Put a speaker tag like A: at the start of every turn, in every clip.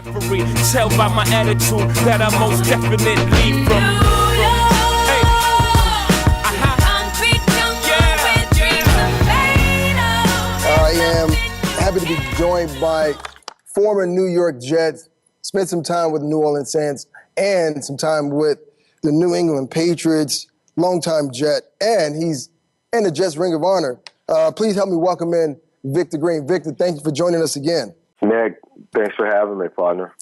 A: Referee, tell by my attitude that I most definitely from. Hey.
B: I am happy to be joined by former New York Jets, spent some time with the New Orleans Saints and some time with the New England Patriots, longtime Jet, and he's in the Jets Ring of Honor. Please help me welcome in Victor Green. Victor, thank you for joining us again.
C: Nick, thanks for having me, partner.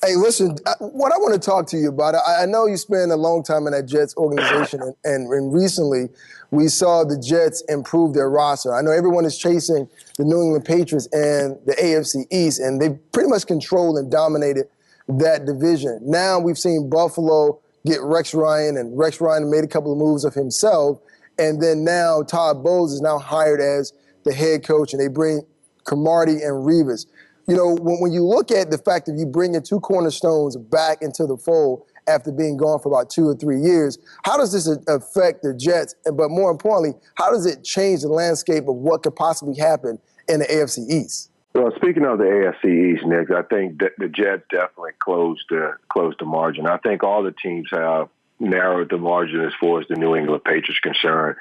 B: Hey, listen, what I want to talk to you about, I know you spent a long time in that Jets organization, and recently we saw the Jets improve their roster. I know everyone is chasing the New England Patriots and the AFC East, and they pretty much controlled and dominated that division. Now we've seen Buffalo get Rex Ryan, and Rex Ryan made a couple of moves of himself, and then now Todd Bowles is now hired as the head coach, and they bring Cromartie and Revis. You know, when you look at the fact that you bring in two cornerstones back into the fold after being gone for about 2 or 3 years, how does this affect the Jets? But more importantly, how does it change the landscape of what could possibly happen in the AFC East?
C: Well, speaking of the AFC East, Nick, I think that the Jets definitely closed the margin. I think all the teams have narrowed the margin as far as the New England Patriots are concerned.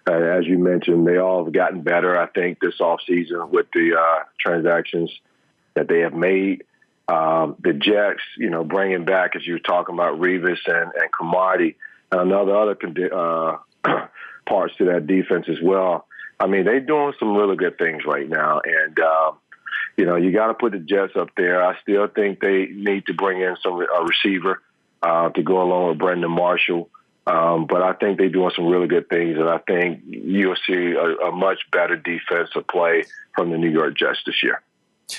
C: As you mentioned, they all have gotten better, I think, this offseason with the transactions that they have made. The Jets, you know, bringing back, as you were talking about, Revis and Cromartie, and other parts to that defense as well. I mean, they're doing some really good things right now. And, you know, you got to put the Jets up there. I still think they need to bring in a receiver to go along with Brendan Marshall. But I think they're doing some really good things, and I think you'll see a much better defensive play from the New York Jets this year.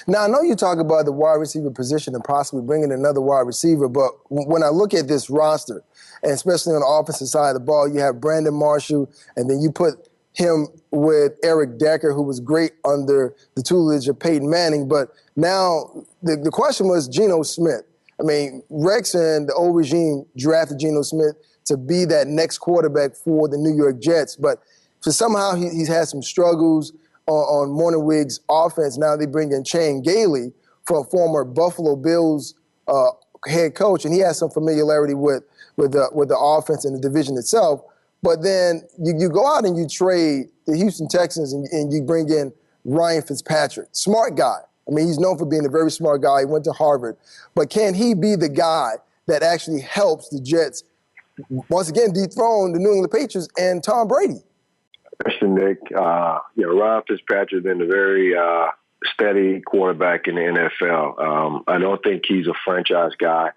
B: Now, I know you talk about the wide receiver position and possibly bringing another wide receiver, but when I look at this roster, and especially on the offensive side of the ball, you have Brandon Marshall, and then you put him with Eric Decker, who was great under the tutelage of Peyton Manning. But now the question was Geno Smith. I mean, Rex and the old regime drafted Geno Smith to be that next quarterback for the New York Jets. But for somehow he's had some struggles on Morningwig's offense. Now they bring in Chan Gailey, from former Buffalo Bills head coach, and he has some familiarity with the offense and the division itself. But then you go out and you trade the Houston Texans and you bring in Ryan Fitzpatrick. Smart guy. I mean, he's known for being a very smart guy. He went to Harvard. But can he be the guy that actually helps the Jets once again dethrone the New England Patriots and Tom Brady?
C: Question, Nick. Ryan Fitzpatrick has been a very steady quarterback in the NFL. I don't think he's a franchise guy,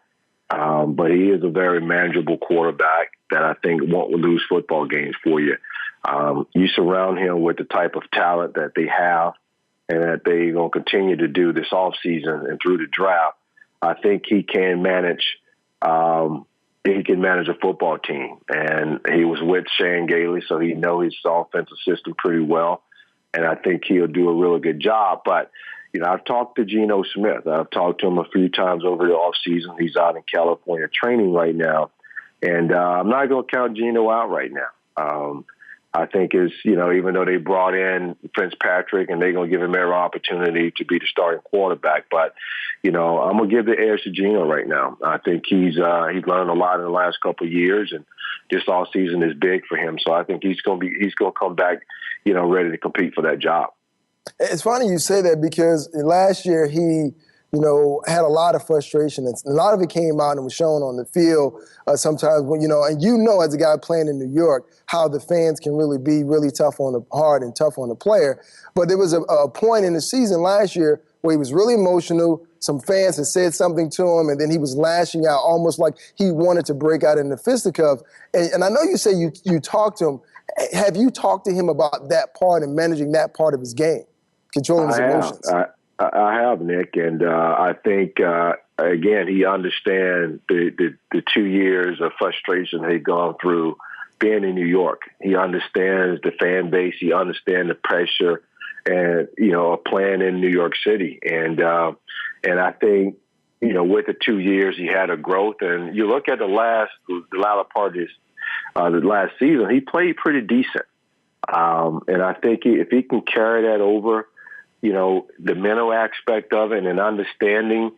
C: but he is a very manageable quarterback that I think won't lose football games for you. You surround him with the type of talent that they have and that they're going to continue to do this offseason and through the draft. I think he can manage a football team. And he was with Chan Gailey, so he knows his offensive system pretty well. And I think he'll do a really good job. But, you know, I've talked to Geno Smith. I've talked to him a few times over the offseason. He's out in California training right now. And I'm not going to count Geno out right now. I think even though they brought in Fitzpatrick and they're going to give him every opportunity to be the starting quarterback, but, you know, I'm going to give the edge to Geno right now. I think he's learned a lot in the last couple of years, and this all season is big for him. So I think he's going to come back, you know, ready to compete for that job.
B: It's funny you say that because last year he, you know, had a lot of frustration. And a lot of it came out and was shown on the field sometimes when, you know, and you know as a guy playing in New York how the fans can really be really tough on the hard and tough on the player. But there was a point in the season last year where he was really emotional. Some fans had said something to him, and then he was lashing out almost like he wanted to break out in the fisticuffs. And I know you say you talked to him. Have you talked to him about that part and managing that part of his game, controlling his emotions?
C: I have, Nick, and I think, again, he understands the 2 years of frustration he's gone through being in New York. He understands the fan base. He understands the pressure and, you know, playing in New York City. And I think, you know, with the 2 years, he had a growth. And you look at the latter part of the last season, he played pretty decent. And I think if he can carry that over, you know, the mental aspect of it and understanding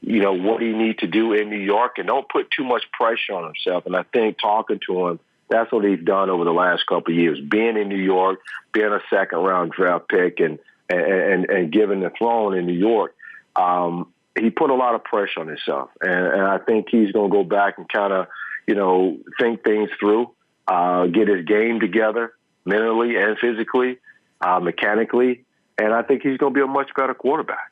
C: what he needs to do in New York and don't put too much pressure on himself. And I think talking to him, that's what he's done over the last couple of years. Being in New York, being a second-round draft pick, and given the throne in New York, he put a lot of pressure on himself. And I think he's going to go back and kind of, think things through, get his game together mentally and physically, mechanically, and I think he's going to be a much better quarterback.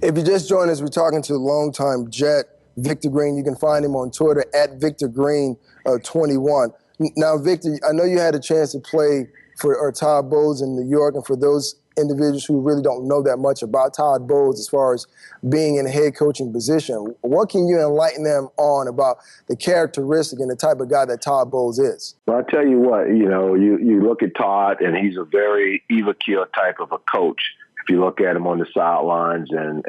B: If you just joined us, we're talking to longtime Jet Victor Green. You can find him on Twitter at VictorGreen21. Now, Victor, I know you had a chance to play for Todd Bowles in New York, and for those individuals who really don't know that much about Todd Bowles as far as being in a head coaching position, what can you enlighten them on about the characteristic and the type of guy that Todd Bowles is?
C: Well, I tell you what, you look at Todd, and he's a very even-keel type of a coach. If you look at him on the sidelines and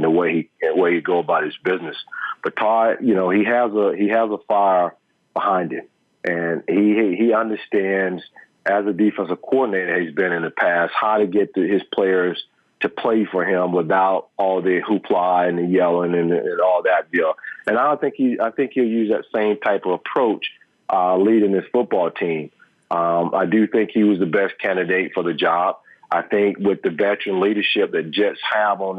C: the way he go about his business, but Todd, he has a fire behind him, and he understands, as a defensive coordinator he's been in the past, how to get his players to play for him without all the hoopla and the yelling and all that deal. And I think he'll use that same type of approach leading this football team. I do think he was the best candidate for the job. I think with the veteran leadership that Jets have on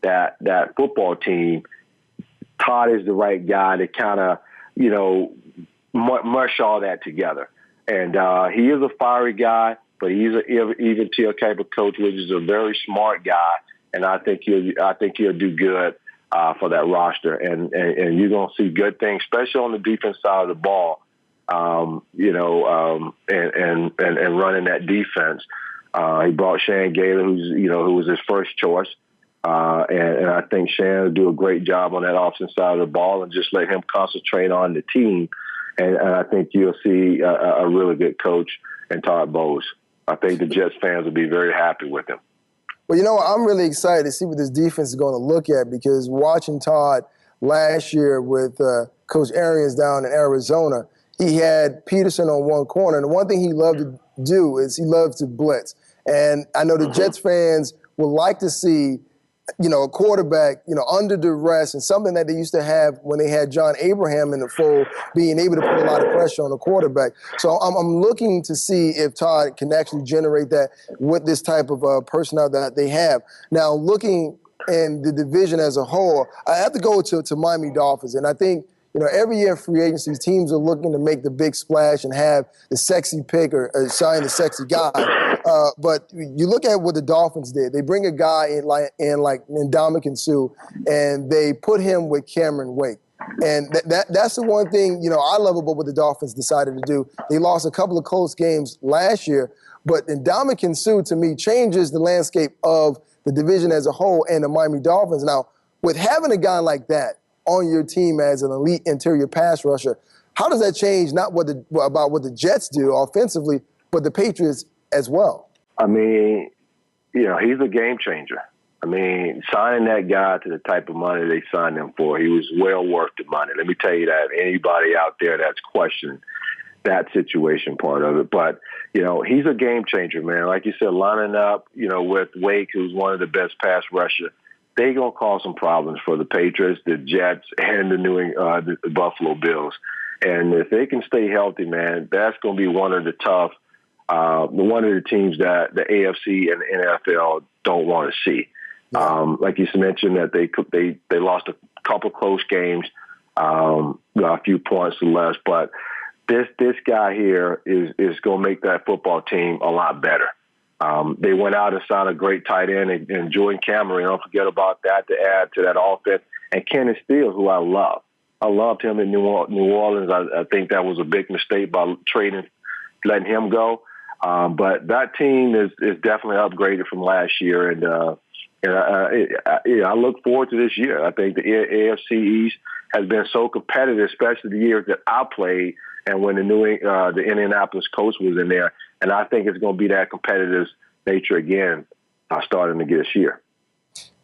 C: that football team, Todd is the right guy to kind of, mush all that together. And he is a fiery guy, but he's an even-keel type of coach, which is a very smart guy. And I think he'll do good for that roster. And you're going to see good things, especially on the defense side of the ball, and running that defense. He brought Shane Gaylor, who was his first choice. And I think Shane will do a great job on that offensive side of the ball and just let him concentrate on the team. And I think you'll see a really good coach in Todd Bowles. I think the Jets fans will be very happy with him.
B: Well, I'm really excited to see what this defense is going to look at, because watching Todd last year with Coach Arians down in Arizona, he had Peterson on one corner. And the one thing he loved to do is he loved to blitz. And I know the Jets fans would like to see, a quarterback, under duress, and something that they used to have when they had John Abraham in the fold, being able to put a lot of pressure on the quarterback. So I'm looking to see if Todd can actually generate that with this type of personnel that they have. Now, looking in the division as a whole, I have to go to Miami Dolphins, and I think, every year in free agency, teams are looking to make the big splash and have the sexy pick or sign the sexy guy. But you look at what the Dolphins did. They bring a guy in like Ndamukong Suh, and they put him with Cameron Wake. And that's the one thing, I love about what the Dolphins decided to do. They lost a couple of close games last year, but Ndamukong Suh, to me, changes the landscape of the division as a whole and the Miami Dolphins. Now, with having a guy like that on your team as an elite interior pass rusher, how does that change not about what the Jets do offensively, but the Patriots as well?
C: I mean, he's a game changer. I mean, signing that guy to the type of money they signed him for, he was well worth the money. Let me tell you that. Anybody out there that's questioning that situation part of it. But, he's a game changer, man. Like you said, lining up, with Wake, who's one of the best pass rushers, they're going to cause some problems for the Patriots, the Jets, and the Buffalo Bills. And if they can stay healthy, man, that's going to be one of the teams that the AFC and the NFL don't want to see. Yeah. Like you mentioned, that they lost a couple close games, a few points or less, but this guy here is going to make that football team a lot better. They went out and signed a great tight end and Jordan Cameron. Don't forget about that to add to that offense. And Kenny Stills, who I love. I loved him in New Orleans. I think that was a big mistake by letting him go. But that team is definitely upgraded from last year. And I look forward to this year. I think the AFC East has been so competitive, especially the years that I played and when the Indianapolis coach was in there. And I think it's going to be that competitive nature again starting to get this year.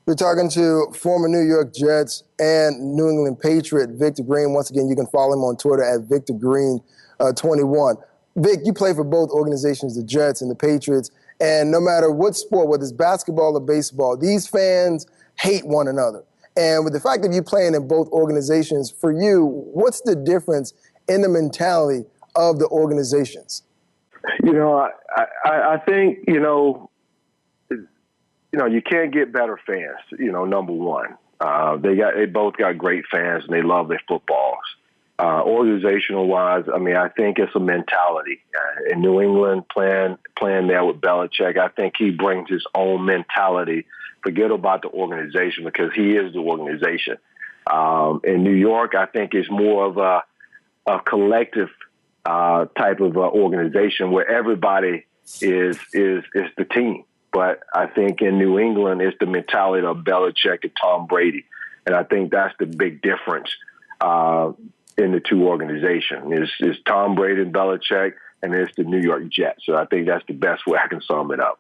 B: We're talking to former New York Jets and New England Patriot Victor Green. Once again, you can follow him on Twitter at VictorGreen21. Vic, you play for both organizations, the Jets and the Patriots. And no matter what sport, whether it's basketball or baseball, these fans hate one another. And with the fact that you're playing in both organizations, for you, what's the difference in the mentality of the organizations?
C: I think, you can't get better fans, number one. They both got great fans and they love their footballs. Organizational wise, I think it's a mentality. In New England, playing there with Belichick, I think he brings his own mentality. Forget about the organization because he is the organization. In New York, I think it's more of a collective type of organization where everybody is the team. But I think in New England, it's the mentality of Belichick and Tom Brady. And I think that's the big difference in the two organizations. It's Tom Brady and Belichick, and it's the New York Jets. So I think that's the best way I can sum it up.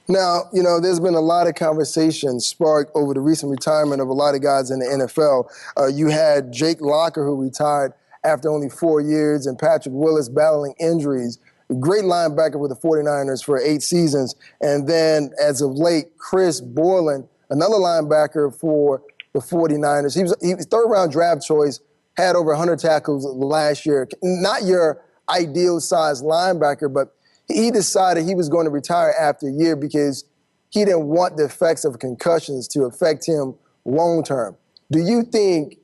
B: Now, there's been a lot of conversation sparked over the recent retirement of a lot of guys in the NFL. You had Jake Locker, who retired after only 4 years, and Patrick Willis battling injuries. A great linebacker with the 49ers for 8 seasons. And then, as of late, Chris Borland, another linebacker for the 49ers. He was third-round draft choice, had over 100 tackles last year. Not your ideal-sized linebacker, but he decided he was going to retire after a year because he didn't want the effects of concussions to affect him long-term. Do you think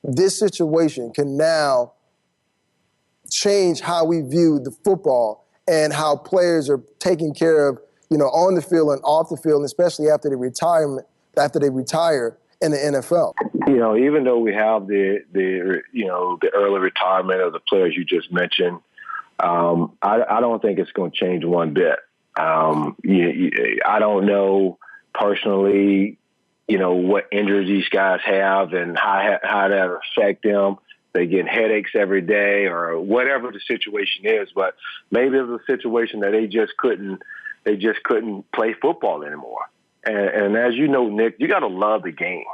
B: this situation can now change how we view the football and how players are taken care of, on the field and off the field, especially after they retire in the NFL?
C: Even though we have the early retirement of the players you just mentioned, I don't think it's going to change one bit. I don't know personally, what injuries these guys have and how that affect them. They get headaches every day or whatever the situation is, but maybe it's a situation that they just couldn't play football anymore. And as you know, Nick, you got to love the game.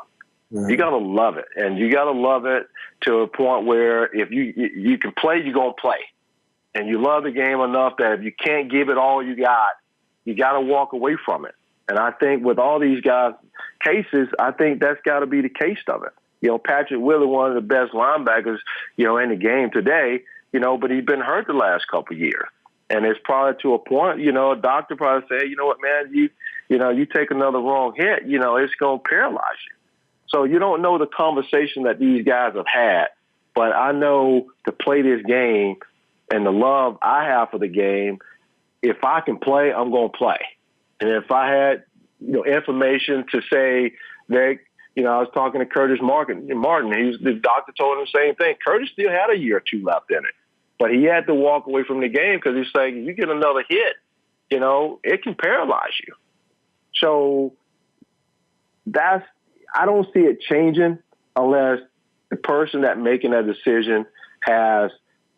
C: Mm-hmm. You got to love it, and you got to love it to a point where if you can play, you're gonna play, and you love the game enough that if you can't give it all you got to walk away from it. And I think with all these guys' cases, I think that's got to be the case of it. Patrick Willis, one of the best linebackers, in the game today, but he's been hurt the last couple of years. And it's probably to a point, a doctor probably say, you know what, man, you take another wrong hit, it's going to paralyze you. So you don't know the conversation that these guys have had. But I know to play this game and the love I have for the game, if I can play, I'm going to play. And if I had, information to say that, I was talking to Curtis Martin. The doctor told him the same thing. Curtis still had a year or two left in it. But he had to walk away from the game because he's saying, if you get another hit, it can paralyze you. So I don't see it changing unless the person that making that decision has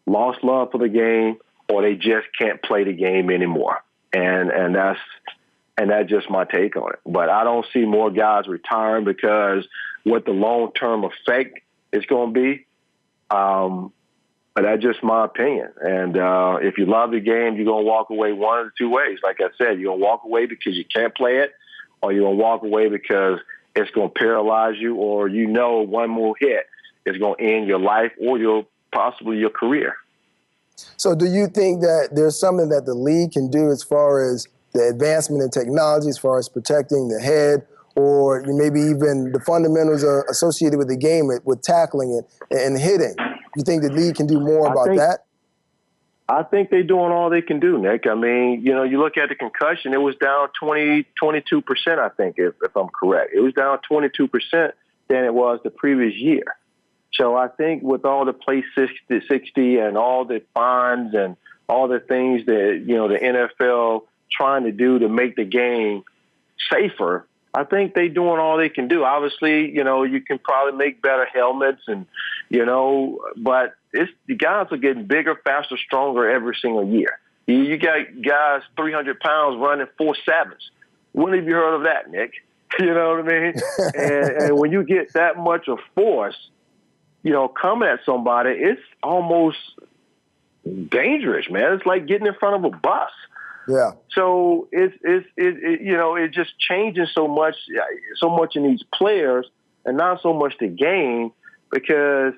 C: lost love for the game or they just can't play the game anymore. And that's just my take on it. But I don't see more guys retiring because what the long-term effect is going to be. But that's just my opinion. And if you love the game, you're going to walk away one of the two ways. Like I said, you're going to walk away because you can't play it, or you're going to walk away because it's going to paralyze you, or one more hit is going to end your life or possibly your career.
B: So do you think that there's something that the league can do as far as the advancement in technology, as far as protecting the head, or maybe even the fundamentals associated with the game, with tackling it and hitting? You think the league can do more about that?
C: I think they're doing all they can do, Nick. You look at the concussion, it was down 22%, I think, if I'm correct. It was down 22% than it was the previous year. So I think with all the play 60 and all the fines and all the things that, the NFL trying to do to make the game safer, I think they're doing all they can do. Obviously, you can probably make better helmets and, but the guys are getting bigger, faster, stronger every single year. You got guys 300 pounds running 4.7s. When have you heard of that, Nick? You know what I mean? and when you get that much of force, coming at somebody, it's almost dangerous, man. It's like getting in front of a bus.
B: Yeah.
C: So it's just changing so much in these players, and not so much the game, because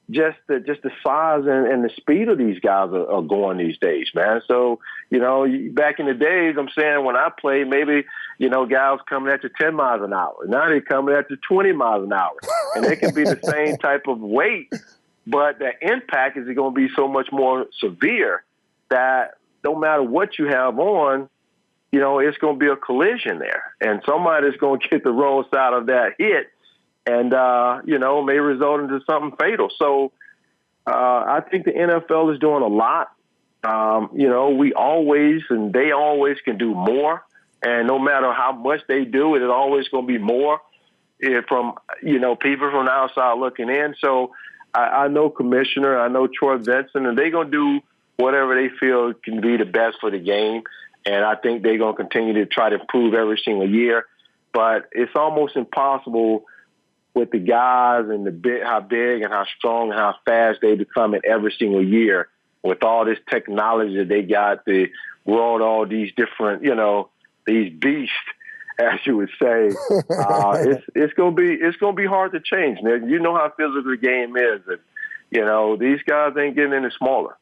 C: just the size and the speed of these guys are going these days, man. So, back in the days, I'm saying when I played, maybe, guys coming at you 10 miles an hour. Now they're coming at you 20 miles an hour. And they can be the same type of weight, but the impact is going to be so much more severe that no matter what you have on, it's going to be a collision there. And somebody's going to get the wrong side of that hit, and, may result into something fatal. So I think the NFL is doing a lot. We always and they always can do more. And no matter how much they do, it is always going to be more from, people from the outside looking in. So I know Commissioner, I know Troy Vincent, and they're going to do whatever they feel can be the best for the game. And I think they're going to continue to try to improve every single year. But it's almost impossible with the guys and how big and how strong and how fast they become in every single year, with all this technology that they got, the world, all these different, these beasts, as you would say. It's gonna be hard to change, Nick. You know how physical the game is, and these guys ain't getting any smaller.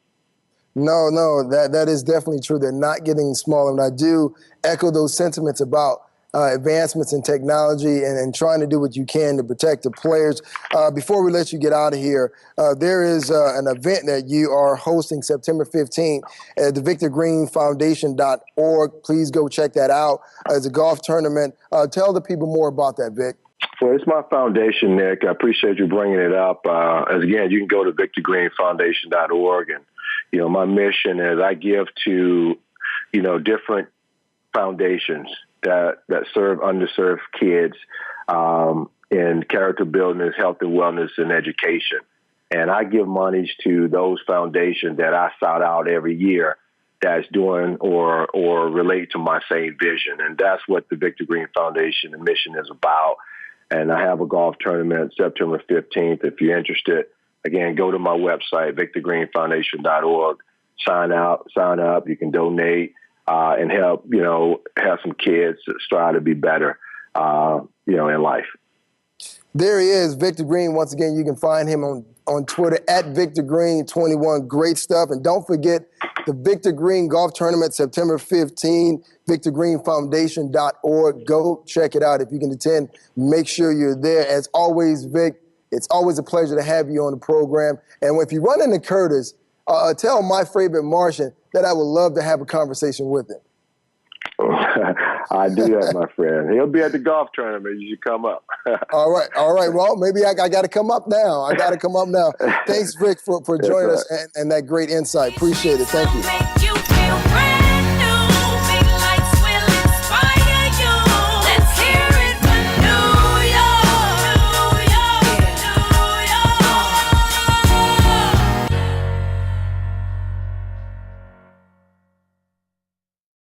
B: No, that is definitely true. They're not getting smaller, and I do echo those sentiments about advancements in technology and trying to do what you can to protect the players. Before we let you get out of here, there is an event that you are hosting September 15th at the VictorGreenFoundation.org. Please go check that out. It's a golf tournament. Tell the people more about that, Vic.
C: Well, it's my foundation, Nick. I appreciate you bringing it up. Again, you can go to VictorGreenFoundation.org, and my mission is I give to different foundations that serve underserved kids in character building, health and wellness, and education. And I give monies to those foundations that I shout out every year that's doing or relate to my same vision. And that's what the Victor Green Foundation and mission is about. And I have a golf tournament September 15th. If you're interested, again, go to my website, VictorGreenFoundation.org, sign up. You can donate. And help, have some kids strive to be better, in life.
B: There he is, Victor Green. Once again, you can find him on Twitter at VictorGreen21. Great stuff. And don't forget the Victor Green Golf Tournament, September 15, VictorGreenFoundation.org. Go check it out. If you can attend, make sure you're there. As always, Vic, it's always a pleasure to have you on the program. And if you run into Curtis, tell my favorite Martian that I would love to have a conversation with him.
C: I do that, my friend. He'll be at the golf tournament. You should come up.
B: All right. Well, maybe I got to come up now. Thanks, Vic, for joining us and that great insight. Appreciate it. Thank you.